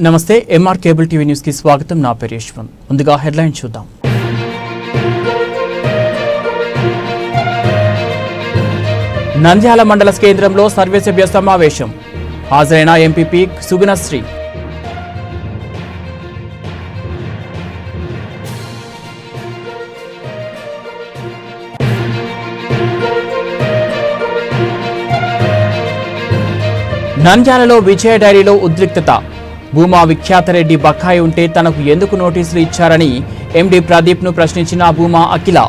నమస్తే MR cable TV news కి స్వాగతం. నా పేరు యశ్వంత్. ముందుగా హెడ్లైన్ చూద్దాం. నంద్యాల మండల కేంద్రంలో సర్వసభ్య సమావేశం. హాజరైన ఎంపీపీ సుగుణశ్రీ. నంద్యాలలో విజయ డైరీలో ఉద్రిక్తత. భూమా విఖ్యాతరెడ్డి బకాయి ఉంటే తనకు ఎందుకు నోటీసులు ఇచ్చారని ఎండీ ప్రదీప్ను ప్రశ్నించిన భూమా అఖిల.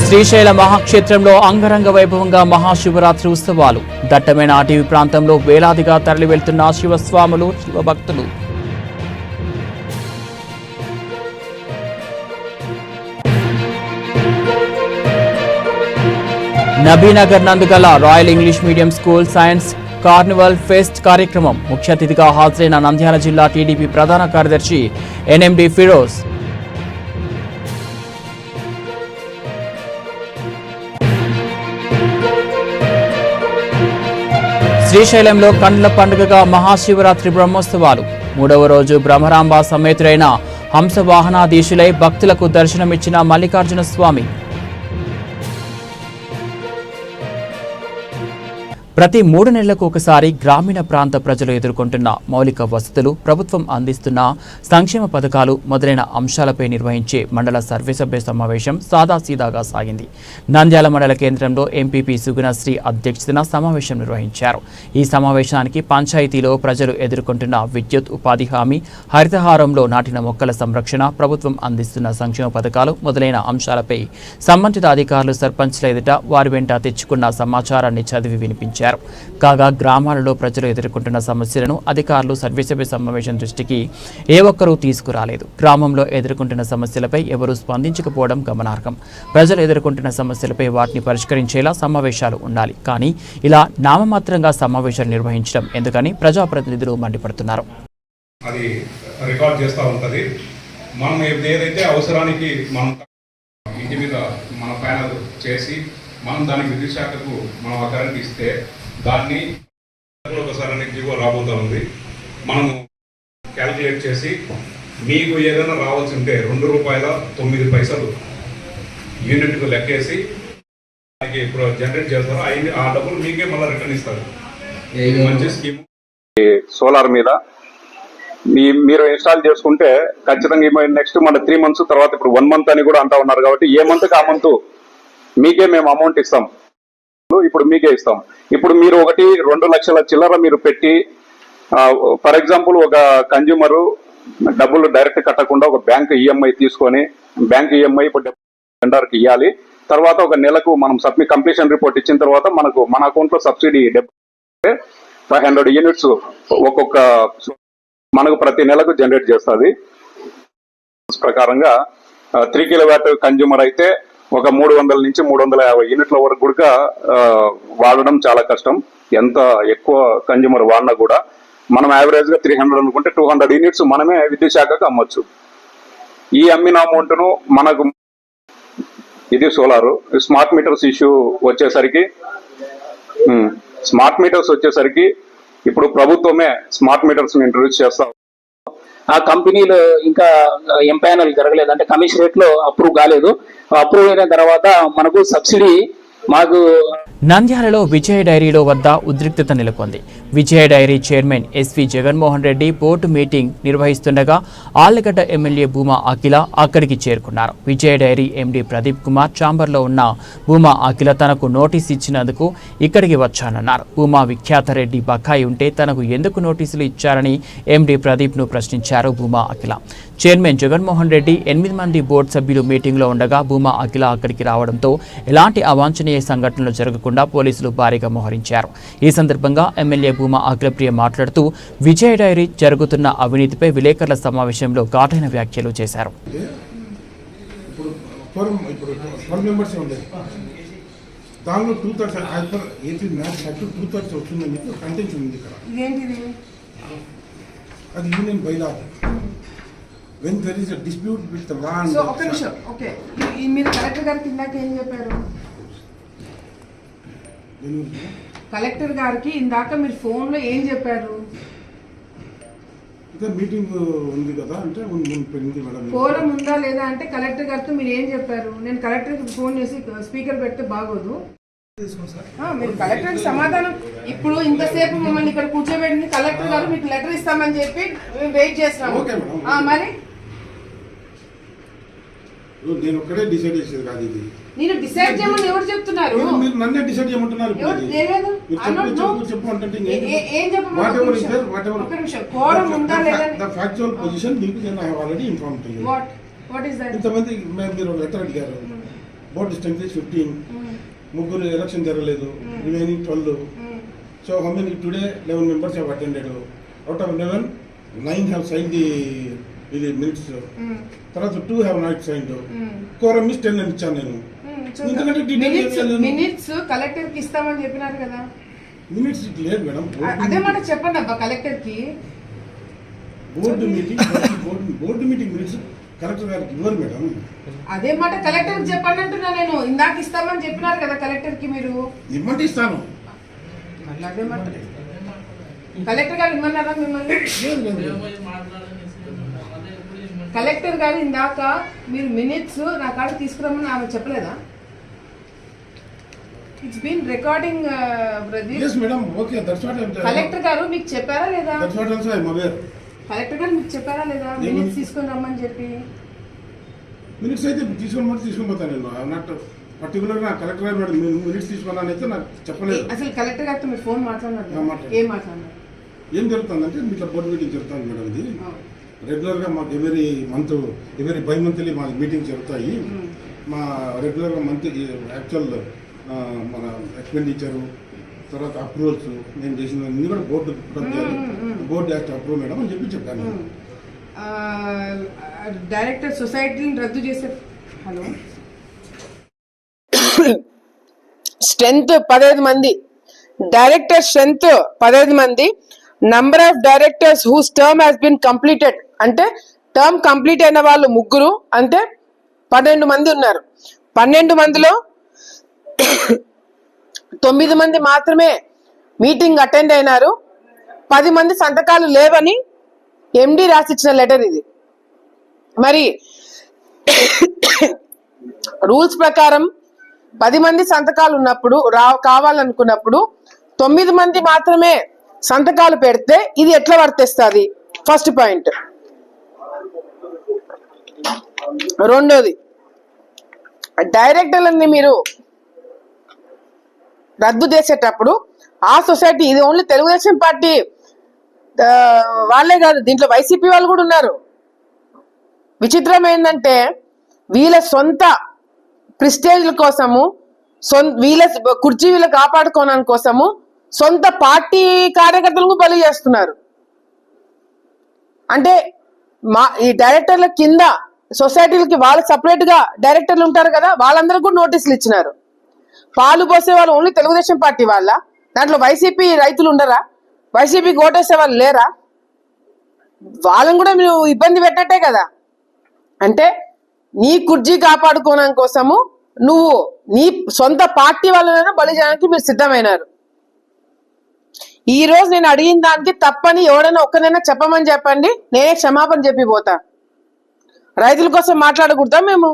శ్రీశైల మహాక్షేత్రంలో అంగరంగ వైభవంగా మహాశివరాత్రి ఉత్సవాలు. దట్టమైన అటవీ ప్రాంతంలో వేలాదిగా తరలి వెళ్తున్న శివస్వాములు, శివభక్తులు. నబీనగర్ నందుగల royal English medium school science carnival fest కార్యక్రమం. ముఖ్య అతిథిగా హాజరైన నంద్యాల జిల్లా టీడీపీ ప్రధాన కార్యదర్శి ఎన్ఎండి ఫిరోజ్. శ్రీశైలంలో కండ్ల పండుగగా మహాశివరాత్రి బ్రహ్మోత్సవాలు. 3వ రోజు బ్రహ్మరాంబ సమేతుడైన హంసవాహనాధీశులై భక్తులకు దర్శనమిచ్చిన మల్లికార్జున స్వామి. ప్రతి 3 నెలలకు ఒకసారి గ్రామీణ ప్రాంత ప్రజలు ఎదుర్కొంటున్న మౌలిక వసతులు, ప్రభుత్వం అందిస్తున్న సంక్షేమ పథకాలు మొదలైన అంశాలపై నిర్వహించే మండల సర్వసభ్య సమావేశం సాదాసీదాగా సాగింది. నంద్యాల మండల కేంద్రంలో ఎంపీపీ సుగుణశ్రీ అధ్యక్షతన సమావేశం నిర్వహించారు. ఈ సమావేశానికి పంచాయతీలో ప్రజలు ఎదుర్కొంటున్న విద్యుత్, ఉపాధి హామీ, హరితహారంలో నాటిన మొక్కల సంరక్షణ, ప్రభుత్వం అందిస్తున్న సంక్షేమ పథకాలు మొదలైన అంశాలపై సంబంధిత అధికారులు సర్పంచ్ల ఎదుట వారి వెంట తెచ్చుకున్న సమాచారాన్ని చదివి వినిపించారు. కాగా గ్రామాలలో ప్రజలు ఎదుర్కొంటున్న సమస్యలను అధికారులు సర్వసభ్య సమావేశం దృష్టికి ఏ ఒక్కరూ తీసుకురాలేదు. గ్రామంలో ఎదుర్కొంటున్న సమస్యలపై ఎవరూ స్పందించకపోవడం గమనార్హం. ప్రజలు ఎదుర్కొంటున్న సమస్యలపై వాటిని పరిష్కరించేలా సమావేశాలు ఉండాలి. కానీ ఇలా నామమాత్రంగా సమావేశాలు నిర్వహించడం ఎందుకని ప్రజాప్రతినిధులు మండిపడుతున్నారు. అది రికార్డ్ చేస్తూ ఉంటుంది. మనం ఏదైతే అవసరానికి మనం ఇంటి మీద మన ప్యానల్ చేసి మనం దానికి విద్యుత్ శాఖకు మనం ఆ కరెంట్ ఇస్తే దాన్ని ఒకసారి జీవో రాబోతూ ఉంది. మనము క్యాల్కులేట్ చేసి మీకు ఏదైనా రావాల్సి ఉంటే ₹2.09 యూనిట్కు లెక్కేసి దానికి ఇప్పుడు జనరేట్ చేస్తారు. ఆ డబ్బులు మీకే మళ్ళీ రిటర్న్ ఇస్తారు. మంచి స్కీమ్. సోలార్ మీద మీరు ఇన్స్టాల్ చేసుకుంటే ఖచ్చితంగా నెక్స్ట్ మన 3 months తర్వాత ఇప్పుడు 1 month అని కూడా అంటా ఉన్నారు. కాబట్టి ఏ మంత్కి ఆ మంత్ మీకే మేము అమౌంట్ ఇస్తాం. ఇప్పుడు మీకే ఇస్తాం. ఇప్పుడు మీరు 2 లక్షల చిల్లర మీరు పెట్టి, ఫర్ ఎగ్జాంపుల్ ఒక కన్జ్యూమరు డబ్బులు డైరెక్ట్ కట్టకుండా ఒక బ్యాంక్ ఈఎంఐ తీసుకొని, బ్యాంక్ ఈఎంఐ ఇప్పుడు వెండర్కి ఇవ్వాలి. తర్వాత ఒక నెలకు మనం కంప్లీషన్ రిపోర్ట్ ఇచ్చిన తర్వాత మన అకౌంట్లో సబ్సిడీ 500 యూనిట్స్ ఒక్కొక్క మనకు ప్రతి నెలకు జనరేట్ చేస్తుంది. ప్రకారంగా 3 కిలోవాట్ కన్జ్యూమర్ అయితే ఒక 300 నుంచి 350 యూనిట్ల వరకు కూడా వాడడం చాలా కష్టం. ఎంత ఎక్కువ కన్జ్యూమర్ వాడినా కూడా మనం యావరేజ్ గా 300 అనుకుంటే 200 యూనిట్స్ మనమే విద్యుత్ శాఖకు అమ్మొచ్చు. ఈ అమ్మిన అమౌంట్ను మనకు ఇది సోలారు. స్మార్ట్ మీటర్స్ ఇష్యూ వచ్చేసరికి ఇప్పుడు ప్రభుత్వమే స్మార్ట్ మీటర్స్ ఇంట్రొడ్యూస్ చేస్తాం. ఆ కంపెనీలో ఇంకా ఎంపానల్ జరగలేదు, అంటే కమిషనరేట్ లో అప్రూవ్ కాలేదు. అప్రూవ్ అయిన తర్వాత మనకు సబ్సిడీ నంద్యాలలో విజయ డైరీలో వద్ద ఉద్రిక్తత నెలకొంది. Vijaya dairy chairman SV Jaganmohan Reddy board meeting నిర్వహిస్తుండగా ఆళ్లగడ్డ ఎమ్మెల్యే భూమా అఖిల అక్కడికి చేరుకున్నారు. విజయ డైరీ ఎండీ ప్రదీప్ కుమార్ ఛాంబర్లో ఉన్న భూమా అఖిల తనకు నోటీస్ ఇచ్చినందుకు ఇక్కడికి వచ్చానన్నారు. భూమా విఖ్యాతరెడ్డి బకాయి ఉంటే తనకు ఎందుకు నోటీసులు ఇచ్చారని ఎండీ ప్రదీప్ను ప్రశ్నించారు భూమా అఖిల. చైర్మన్ జగన్మోహన్ రెడ్డి 8 మంది బోర్డు సభ్యులు మీటింగ్లో ఉండగా భూమా అఖిల అక్కడికి రావడంతో ఎలాంటి అవాంఛనీయ సంఘటనలు జరగకుండా పోలీసులు భారీగా మోహరించారు. ఈ సందర్భంగా ఎమ్మెల్యే భూమా అఖిలప్రియ మాట్లాడుతూ విజయ డైరీ జరుగుతున్న అవినీతిపై విలేకరుల సమావేశంలో ఘాటైన వ్యాఖ్యలు చేశారు. when there is a dispute with the land. So okay, okay. మీరు కలెక్టర్ గారికి ఇందాక ఏం చెప్పారు? కలెక్టర్ గారికి ఇందాక మీరు ఫోన్ లో ఏం చెప్పారు? మీటింగ్ ఉంది కదా అంటే ఫోరం ఉందా లేదా అంటే కలెక్టర్ గారితో మీరు ఏం చెప్పారు? నేను కలెక్టర్ కి ఫోన్ చేసి స్పీకర్ పెడితే బాగోదు. మీరు కలెక్టర్ సమాధానం ఇప్పుడు ఇంతసేపు మిమ్మల్ని ఇక్కడ కూర్చోబెట్టి కలెక్టర్ గారు మీకు లెటర్ ఇస్తామని చెప్పి మేము వెయిట్ చేస్తున్నాము. మరి నేను ఒక్కడే డిసైడ్ చేసేది కాదు ఇది. నేను డిసైడ్ చేయమని ఎవరు చెప్తున్నారు? మీరు నన్నే డిసైడ్ చేయమంటున్నారు. ఏం చెప్పమంటారు? ఫ్యాక్చువల్ పొజిషన్ మీకు నేను ఆల్రెడీ ఇన్ఫార్మ్ చేయాలి. ఇంతమంది మీరు లెటర్ అడిగారు. బోర్డు స్ట్రెంగ్త్ 15, ముగ్గురు ఎలక్షన్ జరగలేదు, remaining 12. So how many today 11 members have attended. Out of 11, 9 have signed the minutes. తర్వాత 2 have not signed. Quorum is 10 అని ఇచ్చాను నేను. మినిట్స్ కలెక్టర్ కి ఇస్తామని చెప్పినారు కదా. మినిట్స్ లేదు మేడం. అదే మాట చెప్పండి అబ్బా కలెక్టర్ కి. బోర్డు మీటింగ్ మినిట్స్ కలెక్టర్ గారికి ఇవ్వరు మేడం. అదే మాట కలెక్టర్ కి చెప్పండి అంటున్నా నేను. ఇందాక ఇస్తామని చెప్పినారు కదా కలెక్టర్ కి. మీరు ఇవ్వండి ఇస్తాను. మళ్ళీ అదే మాట కలెక్టర్ గారు ఇమ్మన్నారా మిమ్మల్ని? కలెక్టర్ గారు ఇందాక మీరు మినిట్స్ నా కాడ తీసుకురమ్మని ఆమె చెప్పలేదా? ఇట్స్ బీన్ రికార్డింగ్ కలెక్టర్ గారు మీకు చెప్పారా లేదా? కలెక్టర్ గారు మీకు చెప్పారా లేదా మినిట్స్ తీసుకొని రమ్మని చెప్పి? మినిట్స్ అయితే తీసుకొని పోతాను నేను. నాట్ పర్టికులర్ గా కలెక్టర్ గారు మినిట్స్ తీసుకున్నాను అయితే నాకు చెప్పలేదు. అసలు కలెక్టర్ గారితో మీరు ఫోన్ మాట్లాడినారు? ఏం మాట్లాడినారు? ఏం జరుగుతుందంటే మీట్లో బోర్డు మీటింగ్ జరుగుతుంది మేడం. ఇది రెగ్యులర్గా మాకు ఎవరీ బై-మంత్లీ మా మీటింగ్స్ జరుగుతాయి. మా రెగ్యులర్గా మంత్లీ యాక్చువల్ మన ఎక్స్పెండిచరు తర్వాత అప్రూవల్స్ నేను చేసిన అన్ని కూడా బోర్డు యాక్ట్ అప్రూవ్ మేడం అని చెప్పాను. డైరెక్టర్ సొసైటీని రద్దు చేసే హలో స్ట్రెంత్ 15 మంది, డైరెక్టర్ స్ట్రెంత్ 15 మంది, number of directors whose term has been completed అంటే టర్మ్ కంప్లీట్ అయిన వాళ్ళు 3 అంటే 12 మంది ఉన్నారు. 12 మందిలో 9 మంది మాత్రమే మీటింగ్ అటెండ్ అయినారు. 10 మంది సంతకాలు లేవని ఎండి రాసిచ్చిన లెటర్ ఇది. మరి రూల్స్ ప్రకారం 10 మంది సంతకాలు ఉన్నప్పుడు కావాలనుకున్నప్పుడు 9 మంది మాత్రమే సంతకాలు పెడితే ఇది ఎట్లా వర్తిస్తుంది? First point. రెండోది, డైరెక్టర్లని మీరు రద్దు చేసేటప్పుడు ఆ సొసైటీ ఇది ఓన్లీ తెలుగుదేశం పార్టీ వాళ్ళే కాదు, దీంట్లో వైసీపీ వాళ్ళు కూడా ఉన్నారు. విచిత్రం ఏంటంటే వీళ్ళ సొంత ప్రిస్టేజ్ల కోసము, వీళ్ళ కుర్చీ వీళ్ళు కాపాడుకోవడానికి కోసము సొంత పార్టీ కార్యకర్తలకు బలి చేస్తున్నారు. అంటే ఈ డైరెక్టర్ల కింద సొసైటీలకి వాళ్ళు సపరేట్ గా డైరెక్టర్లు ఉంటారు కదా, వాళ్ళందరికీ కూడా నోటీసులు ఇచ్చినారు. పాలు పోసే వాళ్ళు ఓన్లీ తెలుగుదేశం పార్టీ వాళ్ళ, దాంట్లో వైసీపీ రైతులు ఉండరా? వైసీపీకి ఓటేసే వాళ్ళు లేరా? వాళ్ళని కూడా మీరు ఇబ్బంది పెట్టట్టే కదా. అంటే నీ కుర్చీ కాపాడుకోవడం కోసము నువ్వు నీ సొంత పార్టీ వాళ్ళనైనా బలి చేయడానికి మీరు సిద్ధమైనారు. ఈ రోజు నేను అడిగిన దానికి తప్పని ఎవడైనా ఒక్కనైనా చెప్పమని చెప్పండి, నేనే క్షమాపణ చెప్పి పోతా. రైతుల కోసం మాట్లాడకూడదా మేము?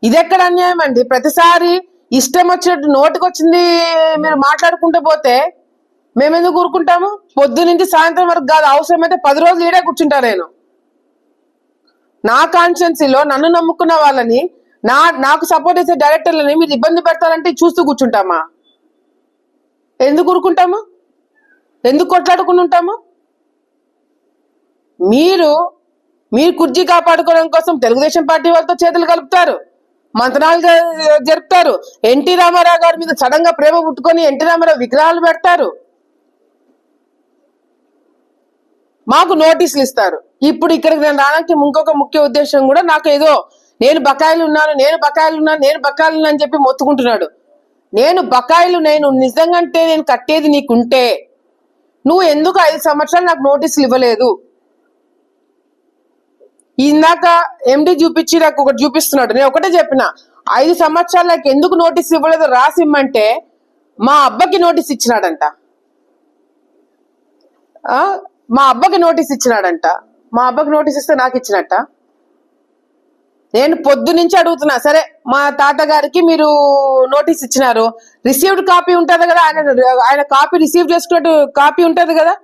ఇదెక్కడ అన్యాయం అండి? ప్రతిసారి ఇష్టం వచ్చినట్టు నోటికొచ్చింది మీరు మాట్లాడుకుంటూ పోతే మేమెందుకు కూరుకుంటాము? పొద్దు నుంచి సాయంత్రం వరకు కాదు, అవసరమైతే 10 రోజులు ఈడే కూర్చుంటా నేను. నా కాన్స్టిట్యున్సీలో నన్ను నమ్ముకున్న వాళ్ళని, నాకు సపోర్ట్ చేసే డైరెక్టర్లని మీరు ఇబ్బంది పెడతారంటే చూస్తూ కూర్చుంటామా? ఎందుకు ఊరుకుంటాము? ఎందుకు కొట్లాడుకుని ఉంటాము? మీరు కుర్చీ కాపాడుకోవడం కోసం తెలుగుదేశం పార్టీ వాళ్ళతో చేతులు కలుపుతారు, మంత్రాలు జరుపుతారు. ఎన్టీ రామారావు గారి మీద సడన్ గా ప్రేమ పుట్టుకొని ఎన్టీ రామారావు విగ్రహాలు పెడతారు, మాకు నోటీసులు ఇస్తారు. ఇప్పుడు ఇక్కడికి నేను రావడానికి ఇంకొక ముఖ్య ఉద్దేశం కూడా, నాకు ఏదో నేను బకాయిలు ఉన్నాను అని చెప్పి మొత్తుకుంటున్నాడు. నేను నిజంగా నేను కట్టేది నీకుంటే నువ్వు ఎందుకు 5 సంవత్సరాలు నాకు నోటీసులు ఇవ్వలేదు? ఇందాక ఎండి చూపించి నాకు ఒకటి చూపిస్తున్నాడు. నేను ఒకటే చెప్పిన, 5 సంవత్సరాలకు ఎందుకు నోటీస్ ఇవ్వలేదు రాసిమ్మంటే మా అబ్బకి నోటీస్ ఇచ్చినాడంట. మా అబ్బకి నోటీస్ ఇచ్చినాడంట. మా అబ్బకి నోటీస్ ఇస్తే నాకు ఇచ్చినట్ట. నేను పొద్దు నుంచి అడుగుతున్నా, సరే మా తాతగారికి మీరు నోటీస్ ఇచ్చినారు, రిసీవ్డ్ కాపీ ఉంటది కదా, ఆయన కాపీ రిసీవ్ చేసుకున్నట్టు కాపీ ఉంటది కదా,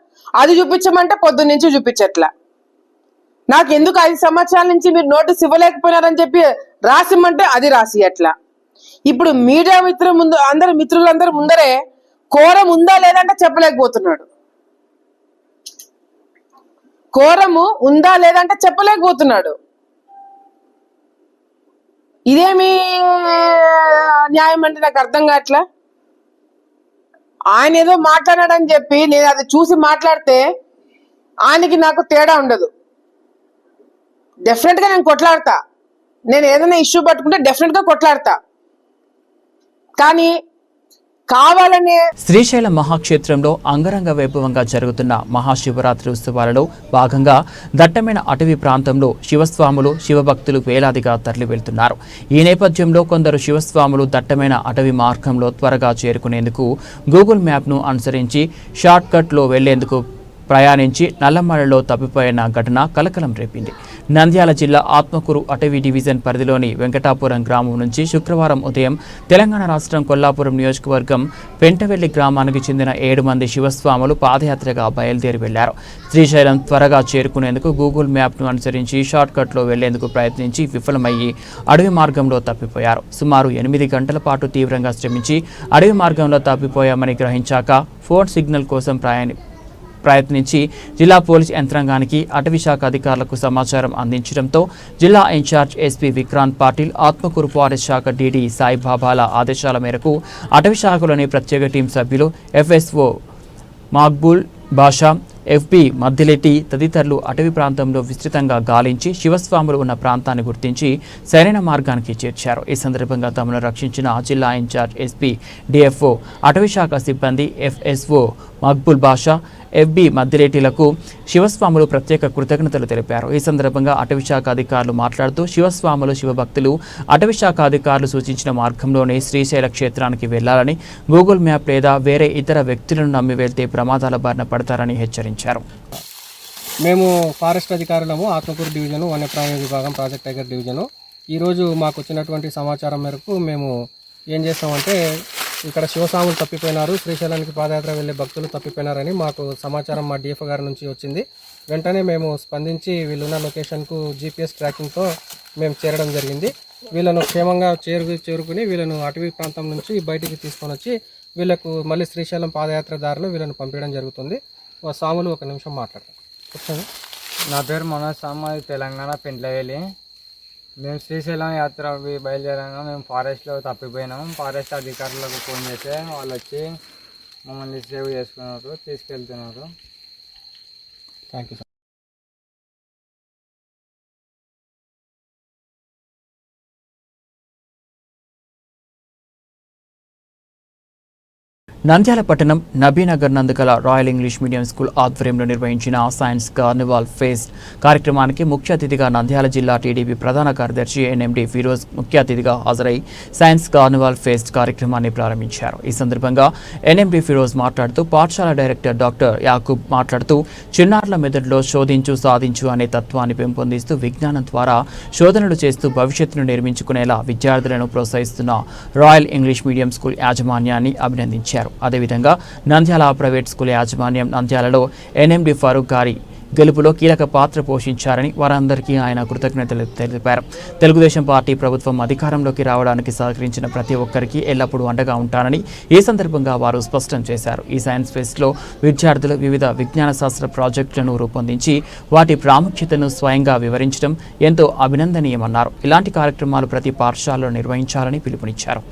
అది చూపించమంటే పొద్దు నుంచి చూపించట్లా. నాకు ఎందుకు 5 సంవత్సరాల నుంచి మీరు నోటీస్ ఇవ్వలేకపోయినారని చెప్పి రాసిమ్మంటే అది రాసి అట్లా. ఇప్పుడు మీడియా మిత్రులందరూ ముందరే కోరం ఉందా లేదంటే చెప్పలేకపోతున్నాడు. కోరము ఉందా లేదంటే చెప్పలేకపోతున్నాడు. ఇదేమి న్యాయం అంటే నాకు అర్థం కావట్లా. ఆయన ఏదో మాట్లాడాడని చెప్పి నేను అది చూసి మాట్లాడితే ఆయనకి నాకు తేడా ఉండదు. డెఫినెట్ గా నేను కొట్లాడతా. నేను ఏదైనా ఇష్యూ పట్టుకుంటే డెఫినెట్ గా కొట్లాడతా. కానీ కావాలనే శ్రీశైలం మహాక్షేత్రంలో అంగరంగ వైభవంగా జరుగుతున్న మహాశివరాత్రి ఉత్సవాలలో భాగంగా దట్టమైన అటవీ ప్రాంతంలో శివస్వాములు శివభక్తులు వేలాదిగా తరలి వెళ్తున్నారు. ఈ నేపథ్యంలో కొందరు శివస్వాములు దట్టమైన అటవీ మార్గంలో త్వరగా చేరుకునేందుకు గూగుల్ మ్యాప్ను అనుసరించి షార్ట్ కట్లో వెళ్లేందుకు ప్రయాణించి నల్లమలలో తప్పిపోయిన ఘటన కలకలం రేపింది. నంద్యాల జిల్లా ఆత్మకూరు అటవీ డివిజన్ పరిధిలోని వెంకటాపురం గ్రామం నుంచి శుక్రవారం ఉదయం తెలంగాణ రాష్ట్రం కొల్లాపురం నియోజకవర్గం పెంటవెల్లి గ్రామానికి చెందిన 7 మంది శివస్వాములు పాదయాత్రగా బయలుదేరి వెళ్లారు. శ్రీశైలం త్వరగా చేరుకునేందుకు గూగుల్ మ్యాప్ను అనుసరించి షార్ట్ కట్లో వెళ్లేందుకు ప్రయత్నించి విఫలమయ్యి అడవి మార్గంలో తప్పిపోయారు. సుమారు 8 గంటల పాటు తీవ్రంగా శ్రమించి అడవి మార్గంలో తప్పిపోయామని గ్రహించాక ఫోన్ సిగ్నల్ కోసం ప్రయత్నించి జిల్లా పోలీస్ యంత్రాంగానికి అటవీ శాఖ అధికారులకు సమాచారం అందించడంతో జిల్లా incharge SP Vikrant Patil, Atmakur forest శాఖ డీడీ సాయిబాబాల ఆదేశాల మేరకు అటవీ శాఖలోని ప్రత్యేక టీం సభ్యులు ఎఫ్ఎస్ఓ మక్బూల్ బాషా, ఎఫ్బి మద్దిలెట్టి తదితరులు అటవీ ప్రాంతంలో విస్తృతంగా గాలించి శివస్వాములు ఉన్న ప్రాంతాన్ని గుర్తించి సరైన మార్గానికి చేర్చారు. ఈ సందర్భంగా తమను రక్షించిన జిల్లా ఇన్ఛార్జ్ ఎస్పీ డిఎఫ్ఓ అటవీ శాఖ సిబ్బంది ఎఫ్ఎస్ఓ మక్బూల్ బాషా, ఎఫ్బి మద్దిలేటిలకు శివస్వాములు ప్రత్యేక కృతజ్ఞతలు తెలిపారు. ఈ సందర్భంగా అటవీ శాఖ అధికారులు మాట్లాడుతూ శివస్వాములు శివభక్తులు అటవీ శాఖ అధికారులు సూచించిన మార్గంలోనే శ్రీశైల క్షేత్రానికి వెళ్లాలని, గూగుల్ మ్యాప్ లేదా వేరే ఇతర వ్యక్తులను నమ్మి వెళ్తే ప్రమాదాల బారిన పడతారని హెచ్చరించారు. మేము ఫారెస్ట్ అధికారులము ఆత్మకూరు డివిజను వన్యప్రాణి విభాగం ప్రాజెక్ట్ టైగర్ డివిజను. ఈరోజు మాకు వచ్చినటువంటి సమాచారం మేరకు మేము ఏం చేస్తామంటే ఇక్కడ శివస్వాములు తప్పిపోయినారు, శ్రీశైలానికి పాదయాత్ర వెళ్ళే భక్తులు తప్పిపోయినారని మాకు సమాచారం మా డిఎఫ్ఓ గారి నుంచి వచ్చింది. వెంటనే మేము స్పందించి వీళ్ళున్న లొకేషన్కు జీపీఎస్ ట్రాకింగ్తో మేము చేరడం జరిగింది. వీళ్ళను క్షేమంగా చేరుకుని వీళ్ళను అటవీ ప్రాంతం నుంచి బయటికి తీసుకొని వచ్చి వీళ్ళకు మళ్ళీ శ్రీశైలం పాదయాత్ర దారిలో వీళ్ళను పంపించడం జరుగుతుంది. స్వాములు ఒక నిమిషం మాట్లాడతారు. వచ్చాను. నా పేరు మనోజ్ స్వామి, తెలంగాణ పెంట్లవేలి. మేము శ్రీశైలం యాత్ర బయలుదేరంగా మేము ఫారెస్ట్లో తప్పిపోయినాము. ఫారెస్ట్ అధికారులకు ఫోన్ చేస్తే వాళ్ళు వచ్చి మమ్మల్ని సేవ్ చేసుకున్నారు, తీసుకెళ్తున్నారు. Thank you sir. నంద్యాల పట్టణం నబీనగర్ నందుగల రాయల్ ఇంగ్లీష్ మీడియం స్కూల్ ఆధ్వర్యంలో నిర్వహించిన సైన్స్ కార్నివాల్ ఫెస్ట్ కార్యక్రమానికి ముఖ్య అతిథిగా నంద్యాల జిల్లా టీడీపీ ప్రధాన కార్యదర్శి ఎన్ఎండి ఫిరోజ్ ముఖ్య అతిథిగా హాజరై సైన్స్ కార్నివాల్ ఫెస్ట్ కార్యక్రమాన్ని ప్రారంభించారు. ఈ సందర్భంగా ఎన్ఎండి ఫిరోజ్ మాట్లాడుతూ పాఠశాల డైరెక్టర్ డాక్టర్ యాకూబ్ మాట్లాడుతూ చిన్నారుల మెదడులో శోధించు సాధించు అనే తత్వాన్ని పెంపొందిస్తూ విజ్ఞానం ద్వారా శోధనలు చేస్తూ భవిష్యత్తును నిర్మించుకునేలా విద్యార్థులను ప్రోత్సహిస్తున్న రాయల్ ఇంగ్లీష్ మీడియం స్కూల్ యాజమాన్యాన్ని అభినందించారు. అదేవిధంగా నంద్యాల ప్రైవేట్ స్కూల్ యాజమాన్యం నంద్యాలలో ఎన్ఎండి ఫారూక్ గారి గెలుపులో కీలక పాత్ర పోషించారని వారందరికీ ఆయన కృతజ్ఞతలు తెలిపారు. తెలుగుదేశం పార్టీ ప్రభుత్వం అధికారంలోకి రావడానికి సహకరించిన ప్రతి ఒక్కరికి ఎల్లప్పుడూ అండగా ఉంటానని ఈ సందర్భంగా వారు స్పష్టం చేశారు. ఈ సైన్స్ ఫెస్ట్లో విద్యార్థులు వివిధ విజ్ఞాన శాస్త్ర ప్రాజెక్టులను రూపొందించి వాటి ప్రాముఖ్యతను స్వయంగా వివరించడం ఎంతో అభినందనీయమన్నారు. ఇలాంటి కార్యక్రమాలు ప్రతి పాఠశాలలో నిర్వహించాలని పిలుపునిచ్చారు.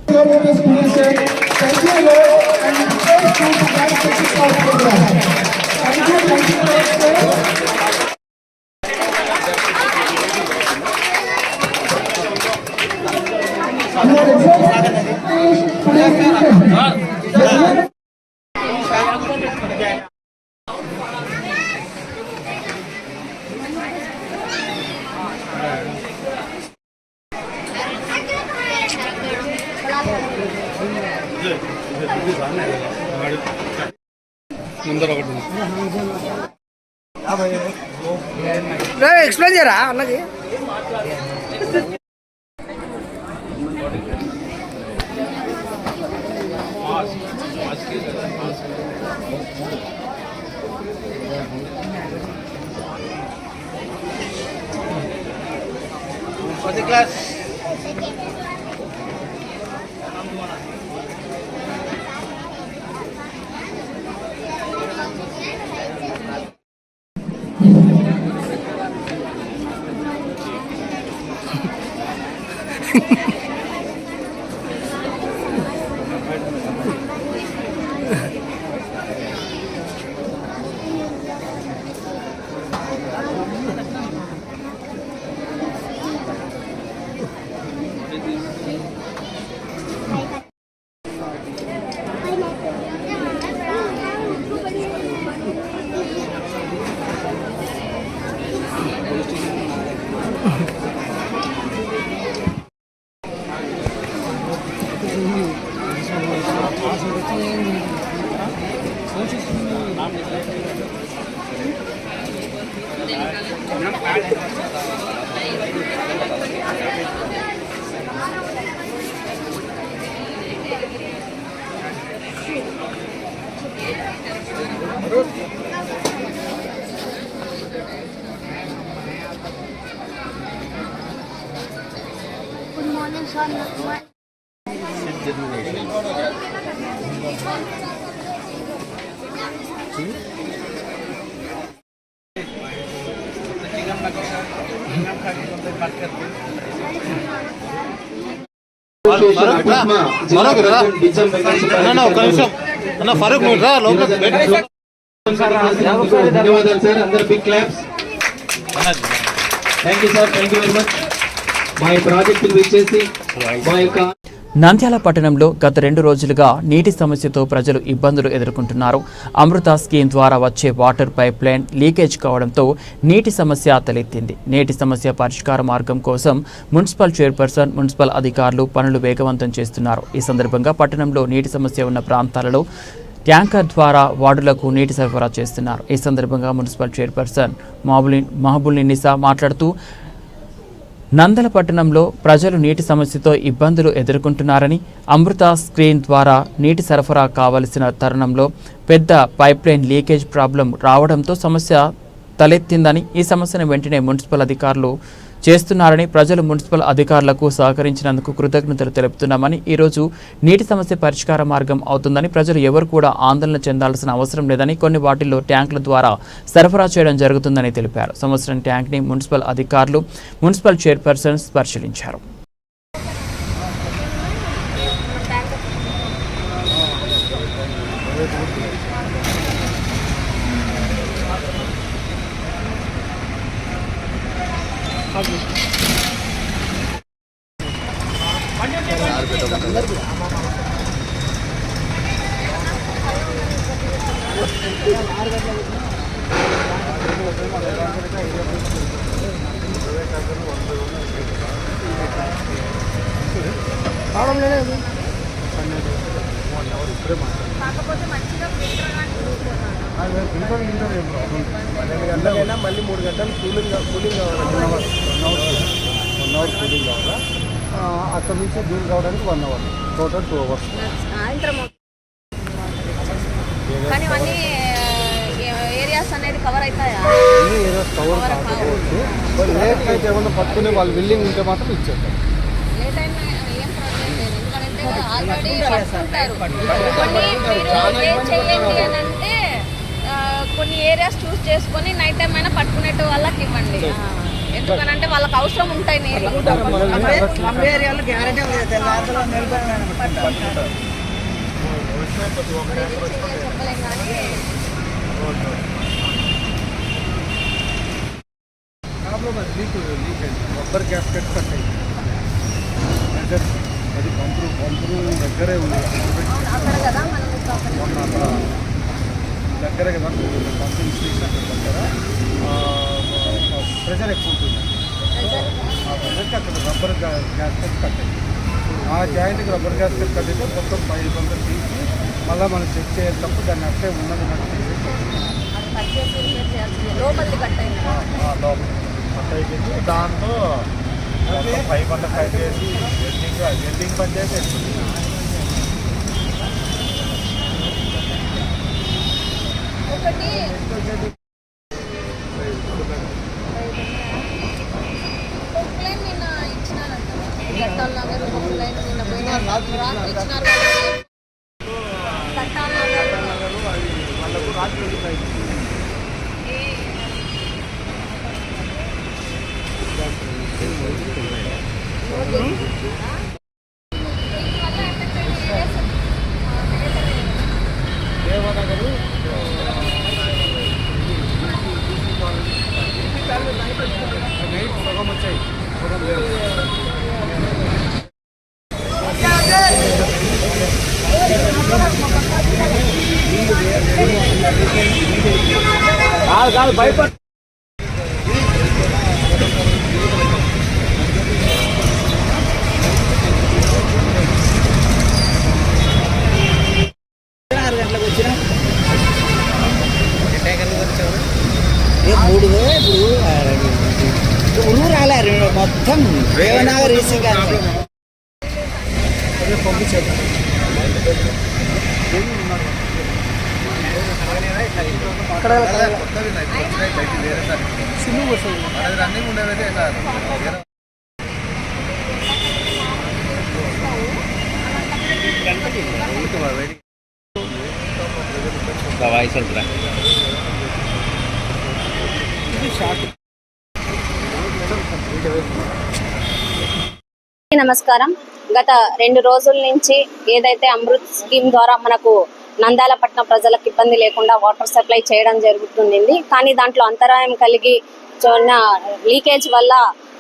ఎక్స్ప్లెయిన్ చేయరా అన్నది. Class Good morning, sir. Farooq ధన్యవాదాలు సార్. అందరు big claps. Thank you sir, thank you very much. మా ఈ ప్రాజెక్టుకు విచ్చేసి మా యొక్క నంద్యాల పట్టణంలో గత 2 రోజులుగా నీటి సమస్యతో ప్రజలు ఇబ్బందులు ఎదుర్కొంటున్నారు. అమృత స్కీమ్ ద్వారా వచ్చే వాటర్ పైప్ లైన్ లీకేజ్ కావడంతో నీటి సమస్య తలెత్తింది. నీటి సమస్య పరిష్కార మార్గం కోసం మున్సిపల్ చైర్పర్సన్, మున్సిపల్ అధికారులు పనులు వేగవంతం చేస్తున్నారు. ఈ సందర్భంగా పట్టణంలో నీటి సమస్య ఉన్న ప్రాంతాలలో ట్యాంకర్ ద్వారా వార్డులకు నీటి సరఫరా చేస్తున్నారు. ఈ సందర్భంగా మున్సిపల్ చైర్పర్సన్ మహబూబుల్నిసా మాట్లాడుతూ నందల పట్టణంలో ప్రజలు నీటి సమస్యతో ఇబ్బందులు ఎదుర్కొంటున్నారని, అమృత స్క్రీన్ ద్వారా నీటి సరఫరా కావలసిన తరుణంలో పెద్ద పైప్లైన్ లీకేజ్ ప్రాబ్లం రావడంతో సమస్య తలెత్తిందని, ఈ సమస్యను వెంటనే మున్సిపల్ అధికారులు చేస్తున్నారని, ప్రజలు మున్సిపల్ అధికారులకు సహకరించినందుకు కృతజ్ఞతలు తెలుపుతున్నామని, ఈరోజు నీటి సమస్య పరిష్కార మార్గం అవుతుందని, ప్రజలు ఎవరు కూడా ఆందోళన చెందాల్సిన అవసరం లేదని, కొన్ని వాటిల్లో ట్యాంకుల ద్వారా సరఫరా చేయడం జరుగుతుందని తెలిపారు. సంవత్సరం ట్యాంక్ని మున్సిపల్ అధికారులు, మున్సిపల్ చైర్పర్సన్స్ పరిశీలించారు. మళ్ళీ 3 గంటలు కూలింగ్ కావాలి, 1 అవర్ కూలింగ్ కావాలా. అక్కడ నుంచి దూరం కావడానికి 1 అవర్, టోటల్ 2 అవర్స్. కానీ అన్ని ఏరియాస్ అనేది కవర్ అవుతాయా? అన్ని ఏరియాస్ కవర్ కాకపోవచ్చు. లేట్ అయితే ఏమన్నా పట్టుకుని వాళ్ళు బిల్డింగ్ ఉంటే మాత్రం ఇచ్చేస్తారు. లేట్ అయినా ఏం ప్రాబ్లం లేదు, ఎందుకంటే ఆల్రెడీ పట్టుకుంటారు. కొన్ని మీరు ఏం చేయండి అని అంటే కొన్ని ఏరియాస్ చూస్ చేసుకొని నైట్ టైం అయినా పట్టుకునేట్టు వాళ్ళకి ఇవ్వండి. ఎందుకనంటే వాళ్ళకి అవసరం ఉంటాయి నీళ్ళు. చెప్పలేం కానీ రబ్బర్ గ్యాస్కెట్ కట్టాయి, అది పంపు దగ్గరే ఉంది కదా మనం దగ్గరే కదా పంపింగ్ స్టేషన్ దగ్గర ప్రెషర్ ఎక్కువ ఉంటుంది. ఆ ప్రెషర్కి అక్కడ రబ్బర్ గ్యాస్కెట్ కట్టాయి. ఆ జాయింట్కి రబ్బర్ గ్యాస్కెట్ కట్టితే మొత్తం పై కొంత తీసి మళ్ళీ మనం చెక్ చేసేటప్పుడు దాన్ని అట్టే ఉన్నది లోపలిది కట్ అయింది. కట్ అయిపోయింది. దాంతో పై పంట కట్ చేసి వెల్డింగ్ పని చేసి ఒకటి పొక్కులైన్ నిన్న ఇచ్చినారంట. గట్టాల నగర్ పొక్కులైన్ నిన్న పోయిన రాత్రి ఇచ్చినారు. గట్టాల నగర్ వాళ్ళకు రాత్రి దేవనగరు నైట్ సగం వచ్చాయి, సగం లేదు. కాదు భయపడ ఊరు రాలేరు మొత్తం దేవనాగర్ ఏసీ గారు పంపించారు. రన్నింగ్ ఉండేవైతే दवाई चल रहा है. నమస్కారం. గత 2 రోజుల నుంచి ఏదైతే అమృత్ స్కీమ్ ద్వారా మనకు నంద్యాల పట్టణ ప్రజలకు ఇబ్బంది లేకుండా వాటర్ సప్లై చేయడం జరుగుతుంది. కానీ దాంట్లో అంతరాయం కలిగి లీకేజ్ వల్ల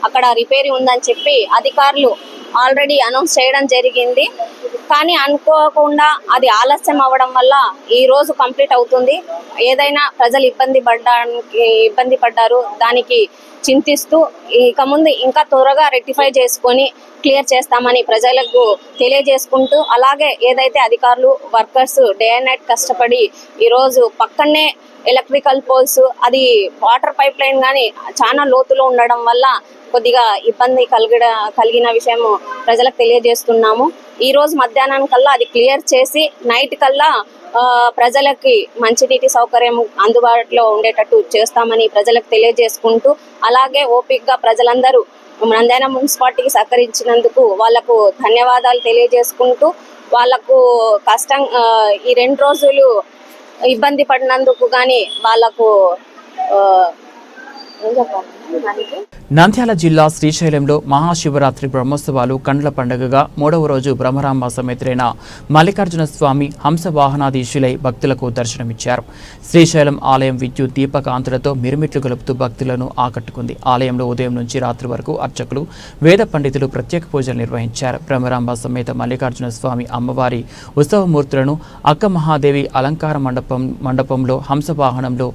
అక్కడ రిపేర్ ఉందని చెప్పి అధికారులు ఆల్రెడీ అనౌన్స్ చేయడం జరిగింది. కానీ అనుకోకుండా అది ఆలస్యం అవ్వడం వల్ల ఈ రోజు కంప్లీట్ అవుతుంది. ఏదైనా ప్రజలు ఇబ్బంది పడ్డారు, దానికి చింతిస్తూ ఇక ముందు ఇంకా త్వరగా రెక్టిఫై చేసుకొని క్లియర్ చేస్తామని ప్రజలకు తెలియజేసుకుంటూ, అలాగే ఏదైతే అధికారులు వర్కర్స్ డే అండ్ నైట్ కష్టపడి ఈరోజు పక్కనే ఎలక్ట్రికల్ పోల్స్, అది వాటర్ పైప్ లైన్ కానీ చాలా లోతులో ఉండడం వల్ల కొద్దిగా ఇబ్బంది కలిగిన విషయం ప్రజలకు తెలియజేస్తున్నాము. ఈ రోజు మధ్యాహ్నం కల్లా అది క్లియర్ చేసి నైట్ కల్లా ప్రజలకి మంచినీటి సౌకర్యం అందుబాటులో ఉండేటట్టు చేస్తామని ప్రజలకు తెలియజేసుకుంటూ, అలాగే ఓపికగా ప్రజలందరూ నంద్యాల మున్సిపాలిటీకి సహకరించినందుకు వాళ్లకు ధన్యవాదాలు తెలియజేసుకుంటూ, వాళ్లకు కష్టం ఈ 2 రోజులు ఇబ్బంది పడినందుకు కానీ వాళ్లకు నంద్యాల జిల్లా శ్రీశైలంలో మహాశివరాత్రి బ్రహ్మోత్సవాలు కండ్ల పండుగగా 3వ రోజు బ్రహ్మరాంబ సమేతులైన మల్లికార్జున స్వామి హంసవాహనాధీశులై భక్తులకు దర్శనమిచ్చారు. శ్రీశైలం ఆలయం విద్యుత్ దీపకాంతులతో మిరుమిట్లు గలుపుతూ భక్తులను ఆకట్టుకుంది. ఆలయంలో ఉదయం నుంచి రాత్రి వరకు అర్చకులు, వేద పండితులు ప్రత్యేక పూజలు నిర్వహించారు. బ్రహ్మరాంబ సమేత మల్లికార్జున స్వామి అమ్మవారి ఉత్సవమూర్తులను అక్క మహాదేవి అలంకార మండపంలో హంసవాహనంలో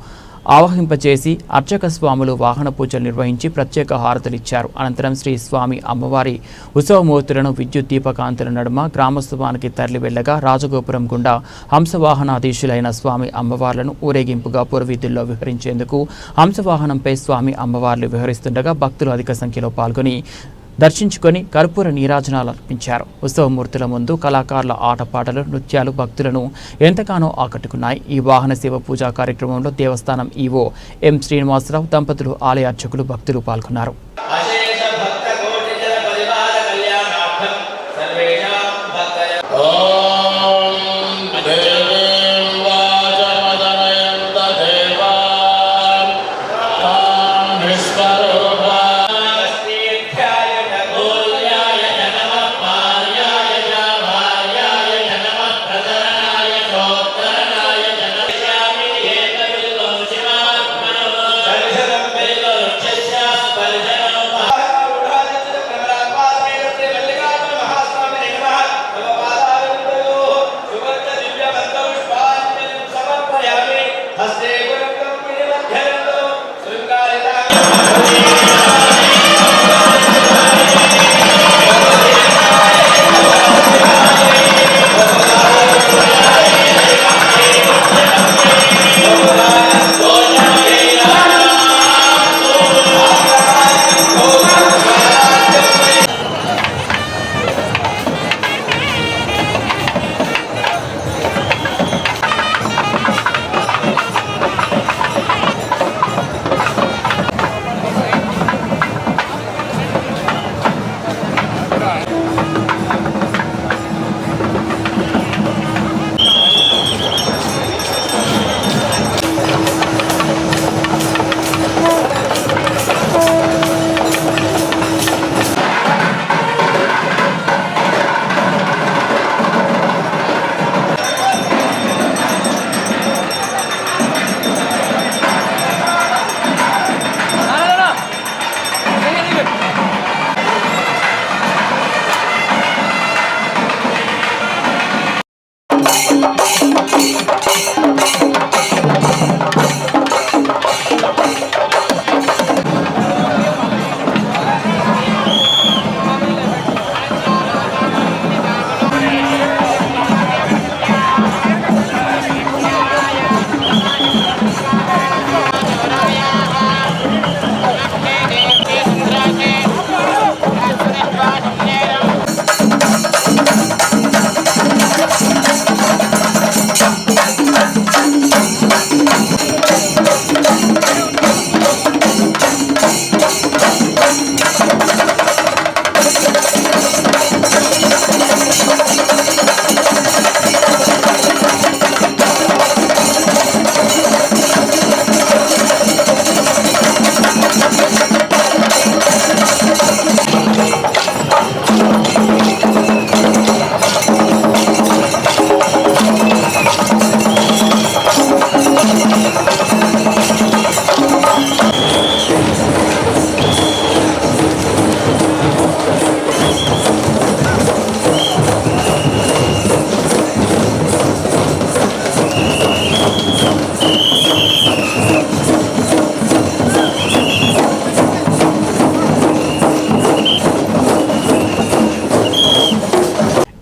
ఆవహింపచేసి అర్చక స్వాములు వాహన పూజలు నిర్వహించి ప్రత్యేక హారతులిచ్చారు. అనంతరం శ్రీ స్వామి అమ్మవారి ఉత్సవమూర్తులను విద్యుత్ దీపకాంతుల నడుమ గ్రామోత్సవానికి తరలి వెళ్లగా రాజగోపురం గుండా హంసవాహనాధీశులైన స్వామి అమ్మవార్లను ఊరేగింపుగా పురవీధుల్లో విహరించేందుకు హంసవాహనంపై స్వామి అమ్మవార్లు విహరిస్తుండగా భక్తులు అధిక సంఖ్యలో పాల్గొని దర్శించుకొని కర్పూర నీరాజనాలు అర్పించారు. ఉత్సవమూర్తుల ముందు కళాకారుల ఆటపాటలు, నృత్యాలు భక్తులను ఎంతగానో ఆకట్టుకున్నాయి. ఈ వాహన సేవ పూజా కార్యక్రమంలో దేవస్థానం ఈవో ఎం శ్రీనివాసరావు దంపతులు, ఆలయ అర్చకులు, భక్తులు పాల్గొన్నారు.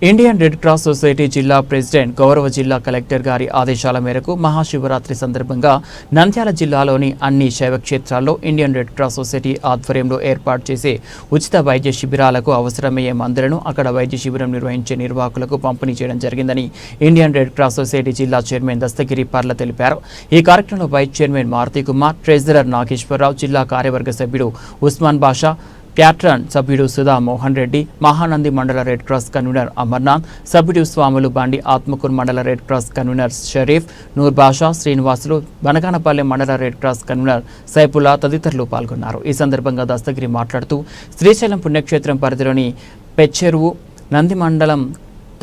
ఇండియన్ రెడ్ క్రాస్ సొసైటీ జిల్లా ప్రెసిడెంట్ గౌరవ జిల్లా కలెక్టర్ గారి ఆదేశాల మేరకు మహాశివరాత్రి సందర్భంగా నంద్యాల జిల్లాలోని అన్ని శైవ క్షేత్రాల్లో ఇండియన్ రెడ్ క్రాస్ సొసైటీ ఆధ్వర్యంలో ఏర్పాటు చేసే ఉచిత వైద్య శిబిరాలకు అవసరమయ్యే మందులను అక్కడ వైద్య శిబిరం నిర్వహించే నిర్వాహకులకు పంపిణీ చేయడం జరిగిందని ఇండియన్ రెడ్ క్రాస్ సొసైటీ జిల్లా చైర్మన్ దస్తగిరి పర్ల తెలిపారు. ఈ కార్యక్రమంలో vice chairman Maruti Kumar, treasurer Nageswara Rao, జిల్లా కార్యవర్గ సభ్యుడు ఉస్మాన్ బాషా, ప్యాట్రన్ సభ్యుడు సుధా మోహన్ రెడ్డి, మహానంది మండల రెడ్ క్రాస్ కన్వీనర్ అమర్నాథ్, సభ్యుడు స్వాములు బండి, ఆత్మకూరు మండల red cross convener Sharif, Noor Basha, Srinivasulu, Banaganapalle మండల రెడ్ క్రాస్ కన్వీనర్ సైపుల్లా తదితరులు పాల్గొన్నారు. ఈ సందర్భంగా దస్తగిరి మాట్లాడుతూ శ్రీశైలం పుణ్యక్షేత్రం పరిధిలోని పెచ్చెరువు, నంది మండలం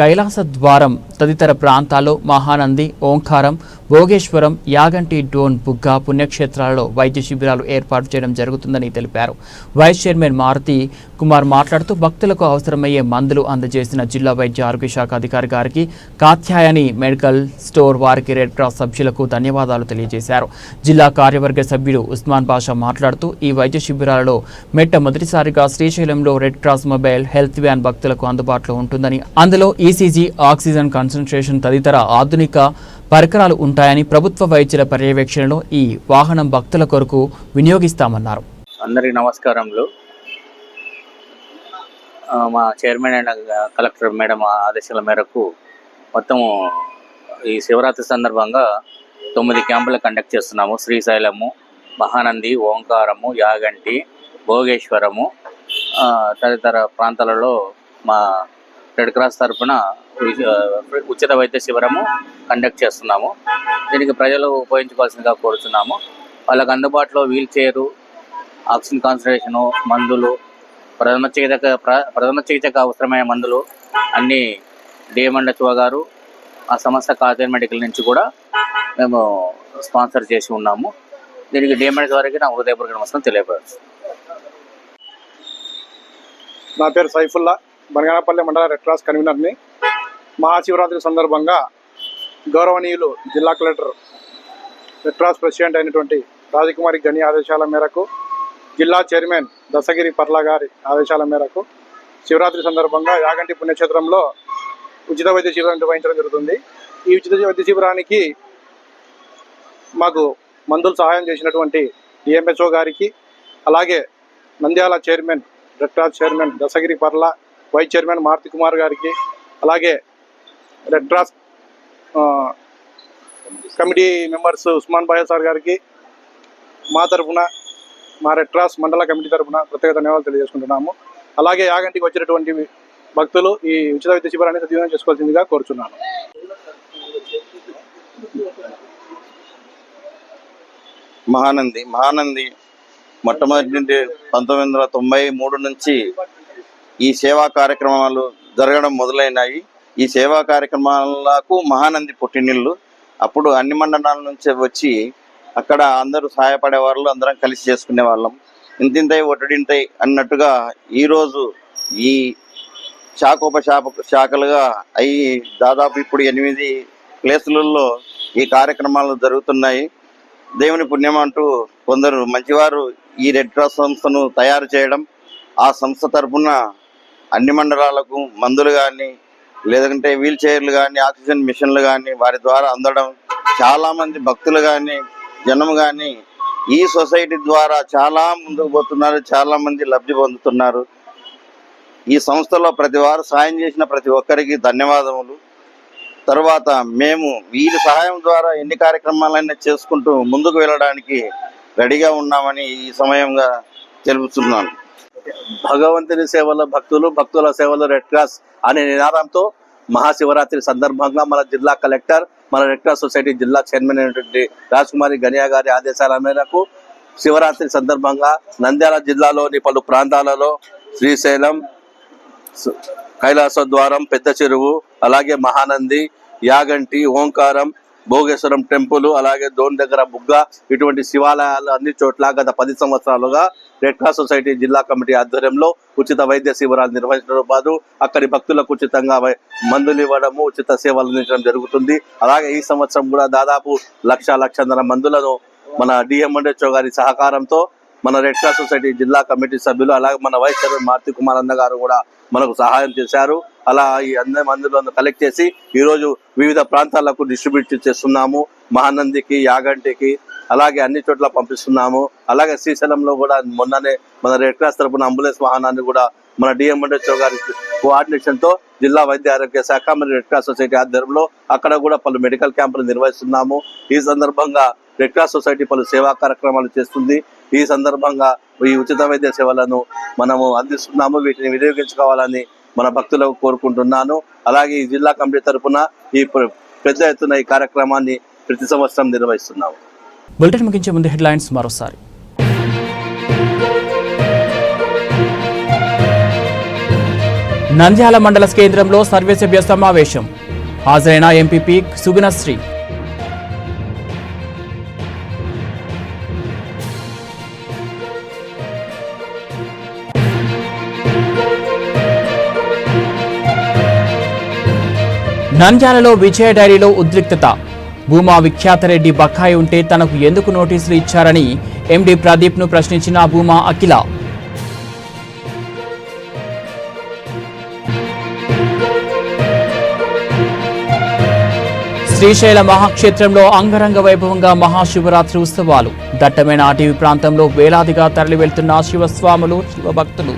కైలాస ద్వారం తదితర ప్రాంతాల్లో మహానంది, ఓంకారం, భోగేశ్వరం, యాగంటి, డోన్, బుగ్గ పుణ్యక్షేత్రాలలో వైద్య శిబిరాలు ఏర్పాటు చేయడం జరుగుతుందని తెలిపారు. వైస్ చైర్మన్ మారుతి కుమార్ మాట్లాడుతూ భక్తులకు అవసరమయ్యే మందులు అందజేసిన జిల్లా వైద్య ఆరోగ్య శాఖ అధికారి గారికి, కాత్యాయని మెడికల్ స్టోర్ వారికి, రెడ్ క్రాస్ సభ్యులకు ధన్యవాదాలు తెలియజేశారు. జిల్లా కార్యవర్గ సభ్యుడు ఉస్మాన్ బాషా మాట్లాడుతూ ఈ వైద్య శిబిరాలలో మొట్టమొదటిసారిగా శ్రీశైలంలో red cross mobile health van భక్తులకు అందుబాటులో ఉంటుందని, అందులో ఈసీజీ, ఆక్సిజన్ కాన్సంట్రేషన్ తదితర ఆధునిక పరికరాలు ఉంటాయని, ప్రభుత్వ వైద్యుల పర్యవేక్షణలో ఈ వాహనం భక్తుల కొరకు వినియోగిస్తామన్నారు. అందరికీ నమస్కారములు. మా చైర్మన్ అండ్ కలెక్టర్ మేడం ఆదేశాల మేరకు మొత్తము ఈ శివరాత్రి సందర్భంగా 9 క్యాంపులు కండక్ట్ చేస్తున్నాము. శ్రీశైలము, మహానంది, ఓంకారము, యాగంటి, భోగేశ్వరము తదితర ప్రాంతాలలో మా రెడ్ క్రాస్ తరఫున ఉచిత వైద్య శిబిరము కండక్ట్ చేస్తున్నాము. దీనికి ప్రజలు ఉపయోగించుకోవాల్సిందిగా కోరుతున్నాము. వాళ్ళకు అందుబాటులో వీల్ చైరు, ఆక్సిజన్ కాన్సన్ట్రేషను, మందులు, ప్రథమ చికిత్సకు అవసరమైన మందులు అన్నీ డిఎంఎండ్హెచ్ఓ గారు ఆ సంస్థ కాజన్ మెడికల్ నుంచి కూడా మేము స్పాన్సర్ చేసి ఉన్నాము. దీనికి డిఎంఎండ్హెచ్ వారికి నా హృదయపూర్వక నమస్కారం తెలియపరచు. నా పేరు సైఫుల్లా, బనగానపల్లి మండల రెడ్ క్రాస్ కన్వీనర్ని. మహాశివరాత్రి సందర్భంగా గౌరవనీయులు జిల్లా కలెక్టర్ రెడ్ క్రాస్ ప్రెసిడెంట్ అయినటువంటి రాజకుమారి గని ఆదేశాల మేరకు, జిల్లా చైర్మన్ దస్తగిరి పర్ల గారి ఆదేశాల మేరకు శివరాత్రి సందర్భంగా యాగంటి పుణ్యక్షేత్రంలో ఉచిత వైద్య శిబిరం నిర్వహించడం జరుగుతుంది. ఈ ఉచిత వైద్య శిబిరానికి మాకు మందులు సహాయం చేసినటువంటి డిఎంహెచ్ఓ గారికి, అలాగే Nandyal chairman red cross chairman Dastagiri Parla, vice chairman Maruti Kumar గారికి, అలాగే red cross committee members Usman Basha sir గారికి మా తరఫున, మా రెడ్ క్రాస్ మండల కమిటీ తరఫున ప్రత్యేక ధన్యవాదాలు తెలియజేసుకుంటున్నాము. అలాగే యాగంటికి వచ్చినటువంటి భక్తులు ఈ ఉచిత వైద్య శిబిరాన్ని సద్వినియోగం చేసుకోవాల్సిందిగా కోరుచున్నాను. మహానంది మొట్టమొదటి నుండి 1993 నుంచి ఈ సేవా కార్యక్రమాలు జరగడం మొదలైనాయి. ఈ సేవా కార్యక్రమాలకు మహానంది పుట్టినిల్లు. అప్పుడు అన్ని మండలాల నుంచి వచ్చి అక్కడ అందరూ సహాయపడే వాళ్ళు, అందరం కలిసి చేసుకునే వాళ్ళం. ఇంతింతై ఒట్టడింతై అన్నట్టుగా ఈరోజు ఈ శాఖలుగా అయి దాదాపు ఇప్పుడు 8 ప్లేసులలో ఈ కార్యక్రమాలు జరుగుతున్నాయి. దేవుని పుణ్యం అంటూ కొందరు మంచివారు ఈ రెడ్ క్రాస్ సంస్థను తయారు చేయడం, ఆ సంస్థ తరఫున అన్ని మండలాలకు మందులు కానీ లేదంటే వీల్ చైర్లు కానీ ఆక్సిజన్ మిషన్లు కానీ వారి ద్వారా అందడం, చాలామంది భక్తులు కానీ జనం కానీ ఈ సొసైటీ ద్వారా చాలా ముందుకు పోతున్నారు, చాలామంది లబ్ధి పొందుతున్నారు. ఈ సంస్థలో ప్రతి వారు సాయం చేసిన ప్రతి ఒక్కరికి ధన్యవాదములు. తర్వాత మేము వీరి సహాయం ద్వారా ఎన్ని కార్యక్రమాలైనా చేసుకుంటూ ముందుకు వెళ్ళడానికి రెడీగా ఉన్నామని ఈ సమయంగా తెలుపుతున్నాను. భగవంతుని సేవలో భక్తులు, భక్తుల సేవలో రెడ్ క్రాస్ అనే నినాదంతో మహాశివరాత్రి సందర్భంగా మన జిల్లా కలెక్టర్, మన రెడ్ క్రాస్ సొసైటీ జిల్లా చైర్మన్ అయినటువంటి రాజ్కుమారి గనియా గారి ఆదేశాల మేరకు శివరాత్రి సందర్భంగా నంద్యాల జిల్లాలోని పలు ప్రాంతాలలో శ్రీశైలం, కైలాసద్వారం, పెద్ద చెరువు, అలాగే మహానంది, యాగంటి, ఓంకారం, భోగేశ్వరం టెంపుల్, అలాగే దోన్ దగ్గర బుగ్గ, ఇటువంటి శివాలయాలు అన్ని చోట్ల గత 10 సంవత్సరాలుగా రెడ్ క్రాస్ సొసైటీ జిల్లా కమిటీ ఆధ్వర్యంలో ఉచిత వైద్య శిబిరాలు నిర్వహించడం పాటు అక్కడి భక్తులకు ఉచితంగా మందులు ఇవ్వడము, ఉచిత సేవలు అందించడం జరుగుతుంది. అలాగే ఈ సంవత్సరం కూడా దాదాపు 1,00,000 మందులను మన డిఎంఎండ్హెచ్ఓ గారి సహకారంతో మన రెడ్ క్రాస్ సొసైటీ జిల్లా కమిటీ సభ్యులు, అలాగే మన వైస్ చైర్మన్ మారుతి కుమార్ అన్న గారు కూడా మనకు సహాయం చేశారు. అలా ఈ అందరి మందులను కలెక్ట్ చేసి ఈరోజు వివిధ ప్రాంతాలకు డిస్ట్రిబ్యూట్ చేస్తున్నాము. మహానందికి, యాగంటికి, అలాగే అన్ని చోట్ల పంపిస్తున్నాము. అలాగే శ్రీశైలంలో కూడా మొన్ననే మన రెడ్ క్రాస్ తరపున అంబులెన్స్ వాహనాన్ని కూడా మన డిఎంఎండ్హెచ్ఓ గారి కోఆర్డినేషన్తో జిల్లా వైద్య ఆరోగ్య శాఖ మరియు రెడ్ క్రాస్ సొసైటీ ఆధ్వర్యంలో అక్కడ కూడా పలు మెడికల్ క్యాంపులు నిర్వహిస్తున్నాము. ఈ సందర్భంగా రెడ్ క్రాస్ సొసైటీ పలు సేవా కార్యక్రమాలు చేస్తుంది. ఈ సందర్భంగా ఈ ఉచిత వైద్య సేవలను మనము అందిస్తున్నాము. వీటిని వినియోగించుకోవాలని మన భక్తులకు కోరుకుంటున్నాను. అలాగే ఈ జిల్లా కమిటీ తరఫున ఈ పెద్ద ఎత్తున ఈ కార్యక్రమాన్ని ప్రతి సంవత్సరం నిర్వహిస్తున్నాము. బులెటిన్ ముగించే ముందు హెడ్లైన్స్ మరోసారి. నంద్యాల మండల కేంద్రంలో సర్వసభ్య సమావేశం. హాజరైన ఎంపీపీ సుగుణశ్రీ. నంద్యాలలో విజయ డైరీలో ఉద్రిక్తత. భూమా విఖ్యాతరెడ్డి బకాయి ఉంటే తనకు ఎందుకు నోటీసులు ఇచ్చారని ఎండీ ప్రదీప్ను ప్రశ్నించిన భూమా అఖిల. శ్రీశైల మహాక్షేత్రంలో అంగరంగ వైభవంగా మహాశివరాత్రి ఉత్సవాలు. దట్టమైన అటవీ ప్రాంతంలో వేలాదిగా తరలి వెళ్తున్న శివస్వాములు, శివభక్తులు.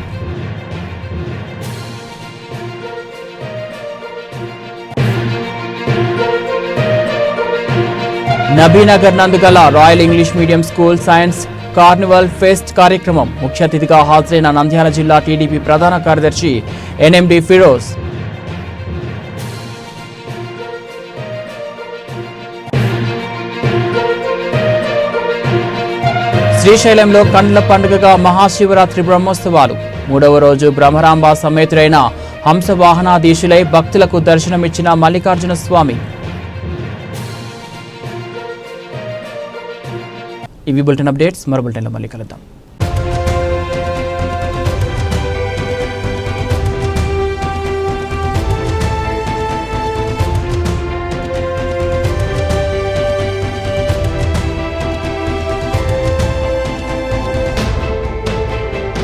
నబీనగర్ నందుగల royal English medium school science carnival fest కార్యక్రమం. ముఖ్య అతిథిగా హాజరైన నంద్యాల జిల్లా టీడీపీ ప్రధాన కార్యదర్శి ఎన్ఎండి ఫిరోజ్. శ్రీశైలంలో కండ్ల పండుగగా మహాశివరాత్రి బ్రహ్మోత్సవాలు. 3వ రోజు బ్రహ్మరాంబ సమేతుడైన హంసవాహనాధీశులై భక్తులకు దర్శనమిచ్చిన మల్లికార్జున స్వామి. ఇవి బులెటిన్ అప్డేట్స్. మరో బులెటిన్లో మళ్ళీ కలుద్దాం.